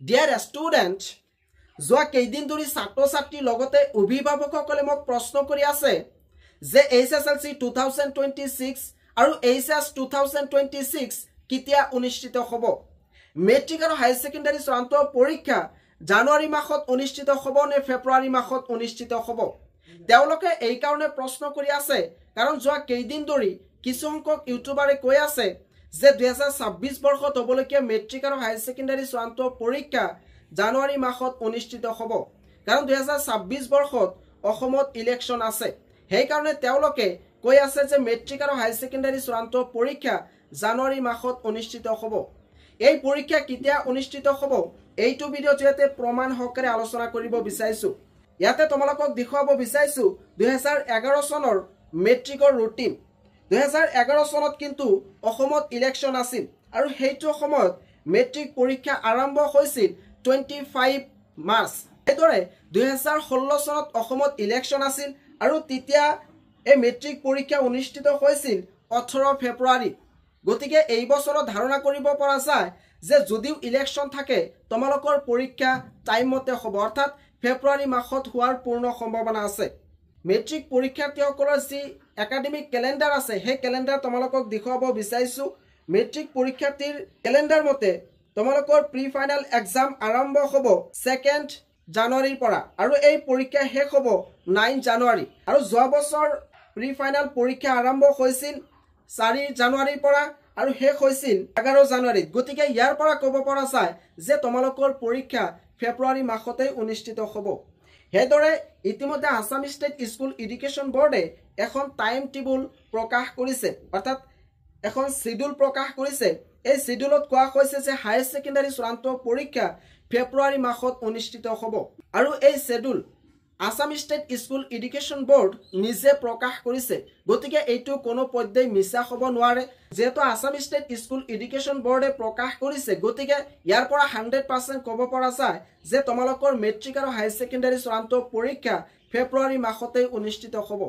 Dear student, যোৱা কেইদিন ধৰি ছাত্ৰ-ছাত্ৰী লগতে অভিভাৱকসকলে মোক প্ৰশ্ন কৰি আছে যে HSLC 2026 আৰু HS 2026 কেতিয়া অনুষ্ঠিত হ'ব মেট্ৰিক আৰু হাই সেকেন্ডাৰী চূড়ান্ত পৰীক্ষা জানুৱাৰী মাহত অনুষ্ঠিত হ'ব নে ফেব্ৰুৱাৰী মাহত অনুষ্ঠিত হ'ব তেওঁলোকে এই কাৰণে প্ৰশ্ন কৰি আছে কাৰণ যোৱা কেইদিন ধৰি কিছু সংখ্যক ইউটিউবাৰে কৈ আছে যে 2026 বৰ্ষত হ'বলগীয়া মেট্ৰিক আৰু হাই সেকেন্ডাৰী চূড়ান্ত পৰীক্ষা জানুৱাৰী মাহত অনুষ্ঠিত হ'ব কাৰণ 2026 বৰ্ষত অসমত ইলেকশ্যন আছে সেই কাৰণে তেওঁলোকে কৈ আছে যে মেট্ৰিক আৰু হাই সেকেন্ডাৰী চূড়ান্ত পৰীক্ষা জানুৱাৰী মাহত অনুষ্ঠিত হ'ব এই পৰীক্ষা কেতিয়া অনুষ্ঠিত হ'ব এইটো ভিডিঅ জৰিয়তে প্ৰমাণ সহকাৰে আলোচনা কৰিব বিচাৰিছো ইয়াতে তোমালোকক দেখুৱাব বিচাৰিছো 2011 চনৰ মেট্ৰিকৰ ৰুটিন 2011 চনত কিন্তু অসমত ইলেকশ্যন আছিল আৰু সেইটো সময়ত মেট্ৰিক পৰীক্ষা আৰম্ভ হৈছিল 25 মাৰ্চ এদৰে 2016 চনত অসমত ইলেকশ্যন আছিল আৰু তেতিয়া এই মেট্ৰিক পৰীক্ষা অনুষ্ঠিত হৈছিল 18 ফেব্ৰুৱাৰী গতিকে এই বছৰ ধাৰণা কৰিব পৰা যায় যে যদিও ইলেকশ্যন থাকে তোমালোকৰ পৰীক্ষা টাইম মতে হ'ব অৰ্থাৎ ফেব্ৰুৱাৰী মাহত হোৱাৰ পূৰ্ণ সম্ভাৱনা আছে মেট্ৰিক পৰীক্ষাৰ্থীসকলৰ যি একাডেমিক ক্যালেন্ডাৰ আছে সেই ক্যালেন্ডাৰ তোমালোকক দেখুৱাব বিচাৰিছো মেট্ৰিক পৰীক্ষাৰ্থীৰ ক্যালেন্ডাৰ মতে তোমালোকৰ প্ৰি ফাইনাল এক্সাম আৰম্ভ হ'ব 2nd জানুৱাৰীৰ পৰা আৰু এই পৰীক্ষা শেষ হ'ব 9 জানুৱাৰী আৰু যোৱা বছৰ প্ৰি ফাইনাল পৰীক্ষা আৰম্ভ হৈছিল 4 জানুৱাৰীৰ পৰা আৰু শেষ হৈছিল 11 জানুৱাৰীত গতিকে ইয়াৰ পৰা ক'ব পৰা যায় যে তোমালোকৰ পৰীক্ষা ফেব্ৰুৱাৰী মাহতে অনুষ্ঠিত হ'ব হেদৰে ইতিমধ্যে আসাম ষ্টেট স্কুল এডুকেশ্যন বোৰ্ডে এখন টাইম টেবুল প্ৰকাশ কৰিছে অৰ্থাৎ এখন শিডিউল প্ৰকাশ কৰিছে এই শিডিউলত কোৱা হৈছে যে হাই সেকেন্ডাৰী চূড়ান্ত পৰীক্ষা ফেব্ৰুৱাৰী মাহত অনুষ্ঠিত হ'ব আৰু এই schedule Assam state school education board নিজে প্ৰকাশ কৰিছে গতিকে এইটো কোনো পৰ্যায় মিছা হ'ব নোৱাৰে যেহেতু আসাম ষ্টেট স্কুল এডুকেশ্যন বোৰ্ডে প্ৰকাশ কৰিছে গতিকে ইয়াৰ পৰা 100% ক'ব পৰা যায় যে তোমালোকৰ মেট্ৰিক আৰু হাই সেকেন্ডাৰী চূড়ান্ত পৰীক্ষা ফেব্ৰুৱাৰী মাহতে অনুষ্ঠিত হ'ব